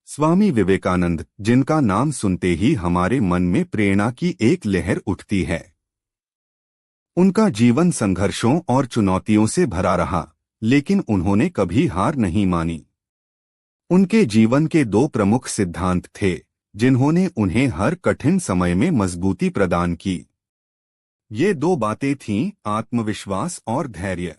स्वामी विवेकानंद, जिनका नाम सुनते ही हमारे मन में प्रेरणा की एक लहर उठती है। उनका जीवन संघर्षों और चुनौतियों से भरा रहा, लेकिन उन्होंने कभी हार नहीं मानी। उनके जीवन के दो प्रमुख सिद्धांत थे, जिन्होंने उन्हें हर कठिन समय में मजबूती प्रदान की। ये दो बातें थीं, आत्मविश्वास और धैर्य।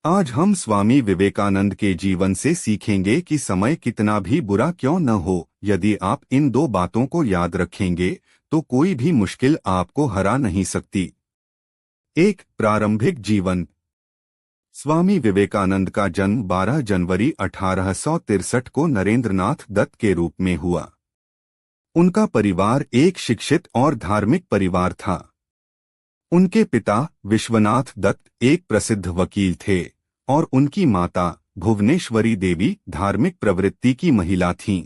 आज हम स्वामी विवेकानंद के जीवन से सीखेंगे कि समय कितना भी बुरा क्यों न हो, यदि आप इन दो बातों को याद रखेंगे तो कोई भी मुश्किल आपको हरा नहीं सकती। एक, प्रारंभिक जीवन। स्वामी विवेकानंद का जन्म 12 जनवरी 1863 को नरेंद्रनाथ दत्त के रूप में हुआ। उनका परिवार एक शिक्षित और धार्मिक परिवार था। उनके पिता विश्वनाथ दत्त एक प्रसिद्ध वकील थे और उनकी माता भुवनेश्वरी देवी धार्मिक प्रवृत्ति की महिला थीं।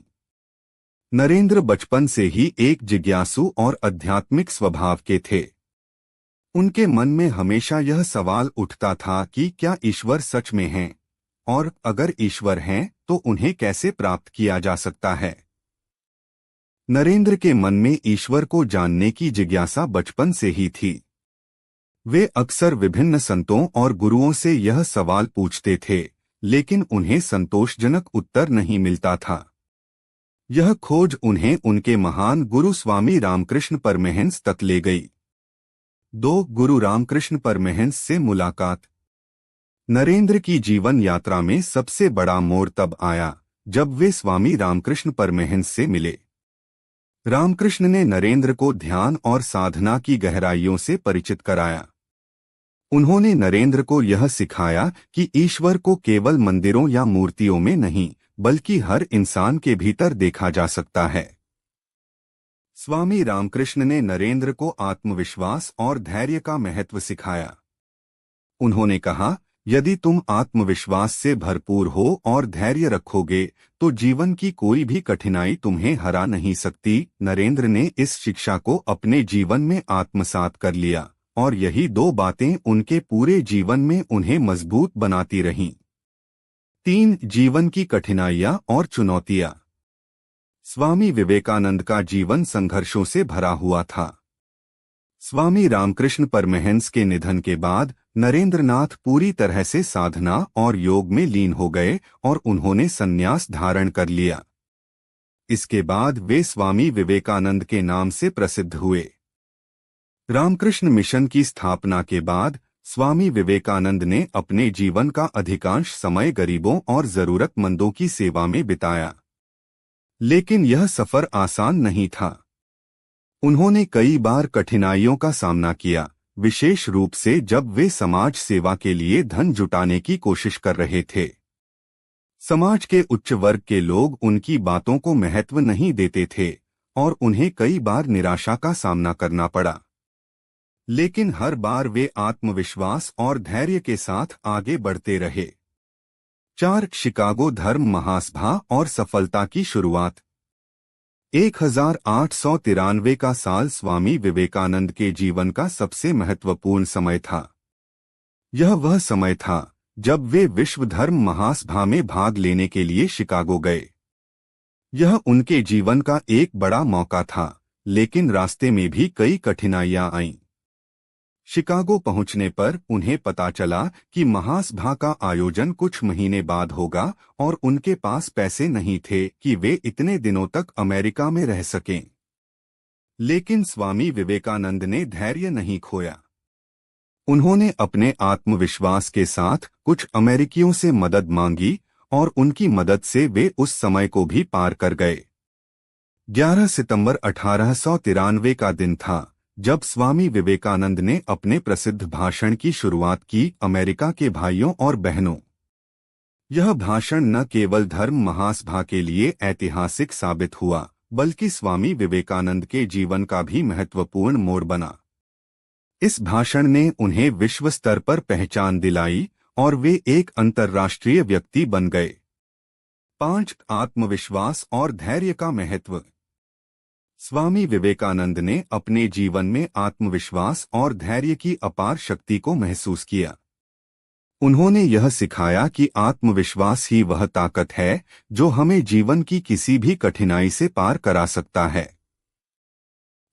नरेंद्र बचपन से ही एक जिज्ञासु और आध्यात्मिक स्वभाव के थे। उनके मन में हमेशा यह सवाल उठता था कि क्या ईश्वर सच में है, और अगर ईश्वर हैं तो उन्हें कैसे प्राप्त किया जा सकता है। नरेंद्र के मन में ईश्वर को जानने की जिज्ञासा बचपन से ही थी। वे अक्सर विभिन्न संतों और गुरुओं से यह सवाल पूछते थे, लेकिन उन्हें संतोषजनक उत्तर नहीं मिलता था। यह खोज उन्हें उनके महान गुरु स्वामी रामकृष्ण परमहंस तक ले गई। 2, गुरु रामकृष्ण परमहंस से मुलाकात। नरेंद्र की जीवन यात्रा में सबसे बड़ा मोड़ तब आया जब वे स्वामी रामकृष्ण परमहंस से मिले। रामकृष्ण ने नरेंद्र को ध्यान और साधना की गहराइयों से परिचित कराया। उन्होंने नरेंद्र को यह सिखाया कि ईश्वर को केवल मंदिरों या मूर्तियों में नहीं, बल्कि हर इंसान के भीतर देखा जा सकता है। स्वामी रामकृष्ण ने नरेंद्र को आत्मविश्वास और धैर्य का महत्व सिखाया। उन्होंने कहा, यदि तुम आत्मविश्वास से भरपूर हो और धैर्य रखोगे तो जीवन की कोई भी कठिनाई तुम्हें हरा नहीं सकती। नरेंद्र ने इस शिक्षा को अपने जीवन में आत्मसात कर लिया और यही दो बातें उनके पूरे जीवन में उन्हें मजबूत बनाती रहीं। 3, जीवन की कठिनाइयां और चुनौतियां। स्वामी विवेकानंद का जीवन संघर्षों से भरा हुआ था। स्वामी रामकृष्ण परमहंस के निधन के बाद नरेंद्रनाथ पूरी तरह से साधना और योग में लीन हो गए और उन्होंने संन्यास धारण कर लिया। इसके बाद वे स्वामी विवेकानंद के नाम से प्रसिद्ध हुए। रामकृष्ण मिशन की स्थापना के बाद स्वामी विवेकानंद ने अपने जीवन का अधिकांश समय गरीबों और जरूरतमंदों की सेवा में बिताया। लेकिन यह सफर आसान नहीं था। उन्होंने कई बार कठिनाइयों का सामना किया, विशेष रूप से जब वे समाज सेवा के लिए धन जुटाने की कोशिश कर रहे थे। समाज के उच्च वर्ग के लोग उनकी बातों को महत्व नहीं देते थे और उन्हें कई बार निराशा का सामना करना पड़ा। लेकिन हर बार वे आत्मविश्वास और धैर्य के साथ आगे बढ़ते रहे। 4, शिकागो धर्म महासभा और सफलता की शुरुआत। 1893 का साल स्वामी विवेकानंद के जीवन का सबसे महत्वपूर्ण समय था। यह वह समय था जब वे विश्व धर्म महासभा में भाग लेने के लिए शिकागो गए। यह उनके जीवन का एक बड़ा मौका था, लेकिन रास्ते में भी कई कठिनाइयां आईं। शिकागो पहुंचने पर उन्हें पता चला कि महासभा का आयोजन कुछ महीने बाद होगा और उनके पास पैसे नहीं थे कि वे इतने दिनों तक अमेरिका में रह सकें। लेकिन स्वामी विवेकानंद ने धैर्य नहीं खोया। उन्होंने अपने आत्मविश्वास के साथ कुछ अमेरिकियों से मदद मांगी और उनकी मदद से वे उस समय को भी पार कर गए। 11 सितंबर 1893 का दिन था जब स्वामी विवेकानंद ने अपने प्रसिद्ध भाषण की शुरुआत की, अमेरिका के भाइयों और बहनों। यह भाषण न केवल धर्म महासभा के लिए ऐतिहासिक साबित हुआ, बल्कि स्वामी विवेकानंद के जीवन का भी महत्वपूर्ण मोड़ बना। इस भाषण ने उन्हें विश्व स्तर पर पहचान दिलाई और वे एक अंतर्राष्ट्रीय व्यक्ति बन गए। 5, आत्मविश्वास और धैर्य का महत्व। स्वामी विवेकानंद ने अपने जीवन में आत्मविश्वास और धैर्य की अपार शक्ति को महसूस किया। उन्होंने यह सिखाया कि आत्मविश्वास ही वह ताकत है जो हमें जीवन की किसी भी कठिनाई से पार करा सकता है।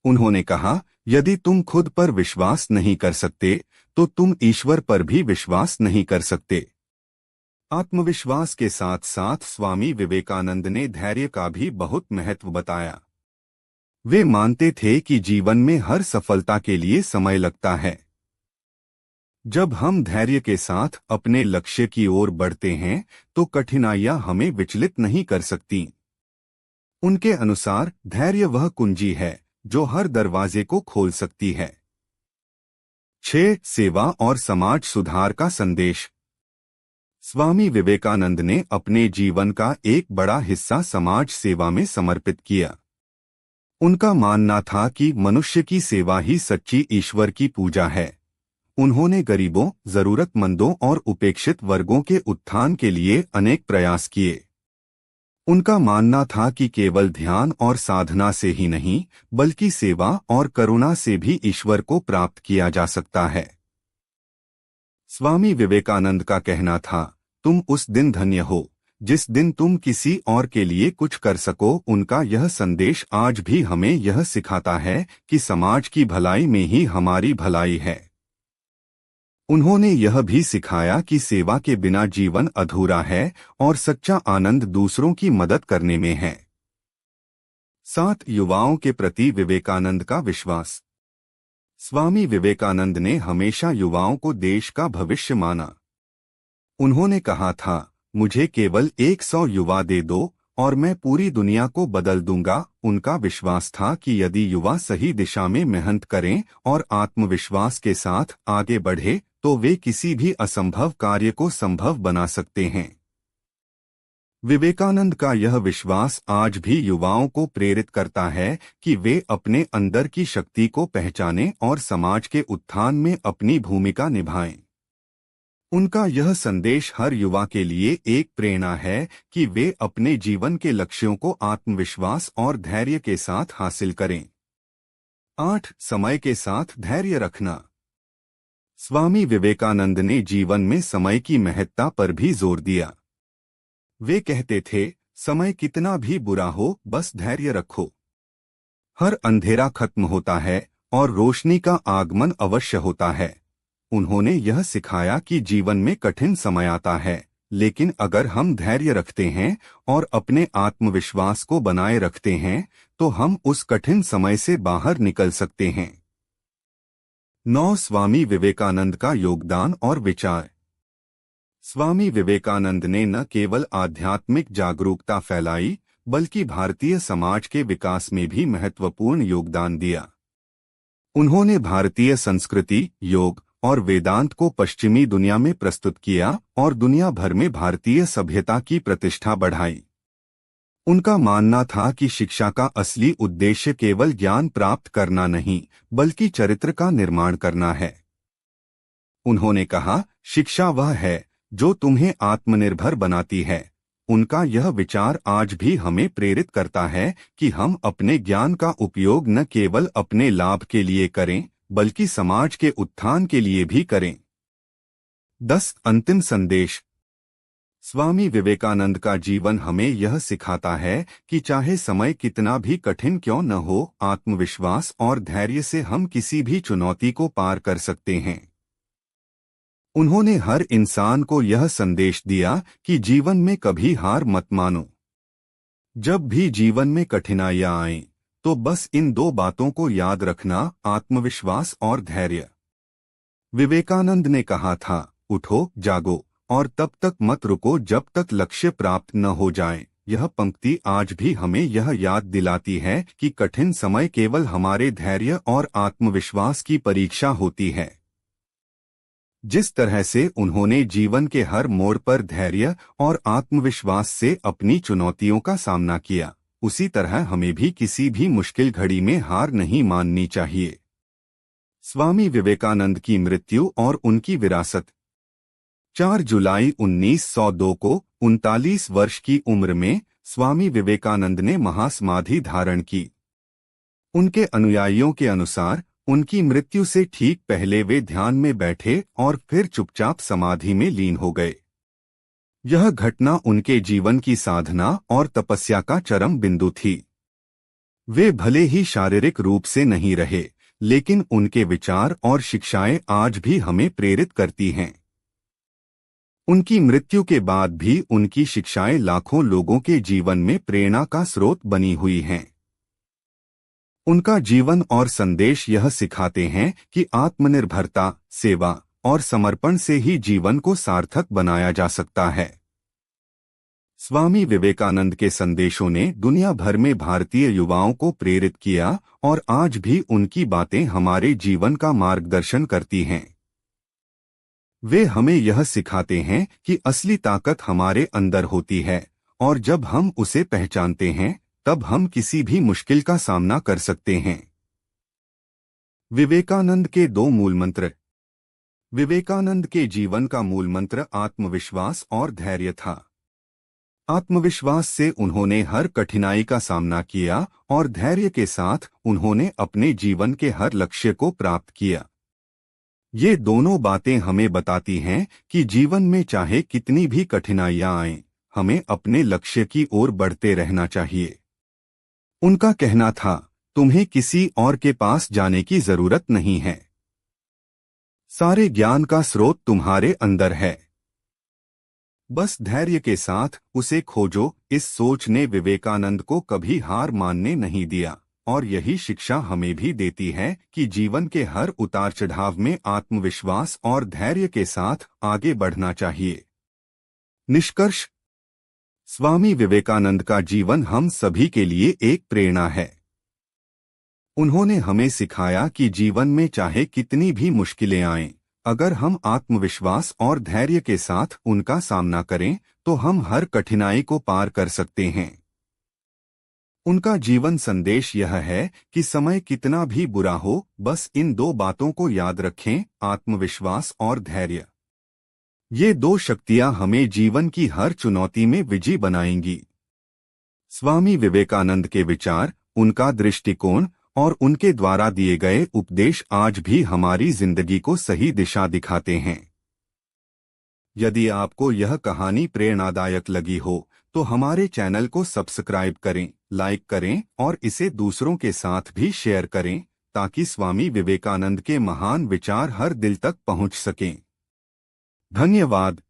उन्होंने कहा, यदि तुम खुद पर विश्वास नहीं कर सकते तो तुम ईश्वर पर भी विश्वास नहीं कर सकते। आत्मविश्वास के साथ साथ स्वामी विवेकानंद ने धैर्य का भी बहुत महत्व बताया। वे मानते थे कि जीवन में हर सफलता के लिए समय लगता है। जब हम धैर्य के साथ अपने लक्ष्य की ओर बढ़ते हैं तो कठिनाइयां हमें विचलित नहीं कर सकती। उनके अनुसार धैर्य वह कुंजी है जो हर दरवाजे को खोल सकती है। 6. सेवा और समाज सुधार का संदेश। स्वामी विवेकानंद ने अपने जीवन का एक बड़ा हिस्सा समाज सेवा में समर्पित किया। उनका मानना था कि मनुष्य की सेवा ही सच्ची ईश्वर की पूजा है। उन्होंने गरीबों, जरूरतमंदों और उपेक्षित वर्गों के उत्थान के लिए अनेक प्रयास किए। उनका मानना था कि केवल ध्यान और साधना से ही नहीं, बल्कि सेवा और करुणा से भी ईश्वर को प्राप्त किया जा सकता है। स्वामी विवेकानंद का कहना था, तुम उस दिन धन्य हो जिस दिन तुम किसी और के लिए कुछ कर सको। उनका यह संदेश आज भी हमें यह सिखाता है कि समाज की भलाई में ही हमारी भलाई है। उन्होंने यह भी सिखाया कि सेवा के बिना जीवन अधूरा है और सच्चा आनंद दूसरों की मदद करने में है। 7. युवाओं के प्रति विवेकानंद का विश्वास। स्वामी विवेकानंद ने हमेशा युवाओं को देश का भविष्य माना। उन्होंने कहा था, मुझे केवल 100 युवा दे दो और मैं पूरी दुनिया को बदल दूंगा। उनका विश्वास था कि यदि युवा सही दिशा में मेहनत करें और आत्मविश्वास के साथ आगे बढ़े तो वे किसी भी असंभव कार्य को संभव बना सकते हैं। विवेकानंद का यह विश्वास आज भी युवाओं को प्रेरित करता है कि वे अपने अंदर की शक्ति को पहचानें और समाज के उत्थान में अपनी भूमिका निभाएं। उनका यह संदेश हर युवा के लिए एक प्रेरणा है कि वे अपने जीवन के लक्ष्यों को आत्मविश्वास और धैर्य के साथ हासिल करें। 8. समय के साथ धैर्य रखना। स्वामी विवेकानंद ने जीवन में समय की महत्ता पर भी जोर दिया। वे कहते थे, समय कितना भी बुरा हो, बस धैर्य रखो। हर अंधेरा खत्म होता है और रोशनी का आगमन अवश्य होता है। उन्होंने यह सिखाया कि जीवन में कठिन समय आता है, लेकिन अगर हम धैर्य रखते हैं और अपने आत्मविश्वास को बनाए रखते हैं तो हम उस कठिन समय से बाहर निकल सकते हैं। 9. स्वामी विवेकानंद का योगदान और विचार। स्वामी विवेकानंद ने न केवल आध्यात्मिक जागरूकता फैलाई बल्कि भारतीय समाज के विकास में भी महत्वपूर्ण योगदान दिया। उन्होंने भारतीय संस्कृति, योग और वेदांत को पश्चिमी दुनिया में प्रस्तुत किया और दुनिया भर में भारतीय सभ्यता की प्रतिष्ठा बढ़ाई। उनका मानना था कि शिक्षा का असली उद्देश्य केवल ज्ञान प्राप्त करना नहीं, बल्कि चरित्र का निर्माण करना है। उन्होंने कहा, शिक्षा वह है जो तुम्हें आत्मनिर्भर बनाती है। उनका यह विचार आज भी हमें प्रेरित करता है कि हम अपने ज्ञान का उपयोग न केवल अपने लाभ के लिए करें, बल्कि समाज के उत्थान के लिए भी करें। 10. अंतिम संदेश। स्वामी विवेकानंद का जीवन हमें यह सिखाता है कि चाहे समय कितना भी कठिन क्यों न हो, आत्मविश्वास और धैर्य से हम किसी भी चुनौती को पार कर सकते हैं। उन्होंने हर इंसान को यह संदेश दिया कि जीवन में कभी हार मत मानो। जब भी जीवन में कठिनाइयां आएं, तो बस इन 2 बातों को याद रखना, आत्मविश्वास और धैर्य। विवेकानंद ने कहा था, उठो, जागो और तब तक मत रुको जब तक लक्ष्य प्राप्त न हो जाए। यह पंक्ति आज भी हमें यह याद दिलाती है कि कठिन समय केवल हमारे धैर्य और आत्मविश्वास की परीक्षा होती है। जिस तरह से उन्होंने जीवन के हर मोड़ पर धैर्य और आत्मविश्वास से अपनी चुनौतियों का सामना किया, उसी तरह हमें भी किसी भी मुश्किल घड़ी में हार नहीं माननी चाहिए। स्वामी विवेकानंद की मृत्यु और उनकी विरासत। 4 जुलाई 1902 को 39 वर्ष की उम्र में स्वामी विवेकानंद ने महासमाधि धारण की। उनके अनुयायियों के अनुसार उनकी मृत्यु से ठीक पहले वे ध्यान में बैठे और फिर चुपचाप समाधि में लीन हो गए। यह घटना उनके जीवन की साधना और तपस्या का चरम बिंदु थी। वे भले ही शारीरिक रूप से नहीं रहे, लेकिन उनके विचार और शिक्षाएं आज भी हमें प्रेरित करती हैं। उनकी मृत्यु के बाद भी उनकी शिक्षाएं लाखों लोगों के जीवन में प्रेरणा का स्रोत बनी हुई हैं। उनका जीवन और संदेश यह सिखाते हैं कि आत्मनिर्भरता, सेवा और समर्पण से ही जीवन को सार्थक बनाया जा सकता है। स्वामी विवेकानंद के संदेशों ने दुनिया भर में भारतीय युवाओं को प्रेरित किया और आज भी उनकी बातें हमारे जीवन का मार्गदर्शन करती हैं। वे हमें यह सिखाते हैं कि असली ताकत हमारे अंदर होती है और जब हम उसे पहचानते हैं तब हम किसी भी मुश्किल का सामना कर सकते हैं। विवेकानंद के 2 मूल मंत्र। विवेकानंद के जीवन का मूल मंत्र आत्मविश्वास और धैर्य था। आत्मविश्वास से उन्होंने हर कठिनाई का सामना किया और धैर्य के साथ उन्होंने अपने जीवन के हर लक्ष्य को प्राप्त किया। ये दोनों बातें हमें बताती हैं कि जीवन में चाहे कितनी भी कठिनाइयां आएं, हमें अपने लक्ष्य की ओर बढ़ते रहना चाहिए। उनका कहना था, तुम्हें किसी और के पास जाने की जरूरत नहीं है। सारे ज्ञान का स्रोत तुम्हारे अंदर है, बस धैर्य के साथ उसे खोजो। इस सोच ने विवेकानंद को कभी हार मानने नहीं दिया और यही शिक्षा हमें भी देती है कि जीवन के हर उतार चढ़ाव में आत्मविश्वास और धैर्य के साथ आगे बढ़ना चाहिए। निष्कर्ष, स्वामी विवेकानंद का जीवन हम सभी के लिए एक प्रेरणा है। उन्होंने हमें सिखाया कि जीवन में चाहे कितनी भी मुश्किलें आएं, अगर हम आत्मविश्वास और धैर्य के साथ उनका सामना करें तो हम हर कठिनाई को पार कर सकते हैं। उनका जीवन संदेश यह है कि समय कितना भी बुरा हो, बस इन 2 बातों को याद रखें, आत्मविश्वास और धैर्य। ये 2 शक्तियां हमें जीवन की हर चुनौती में विजयी बनाएंगी। स्वामी विवेकानंद के विचार, उनका दृष्टिकोण और उनके द्वारा दिए गए उपदेश आज भी हमारी जिंदगी को सही दिशा दिखाते हैं। यदि आपको यह कहानी प्रेरणादायक लगी हो तो हमारे चैनल को सब्सक्राइब करें, लाइक करें और इसे दूसरों के साथ भी शेयर करें ताकि स्वामी विवेकानंद के महान विचार हर दिल तक पहुंच सकें। धन्यवाद।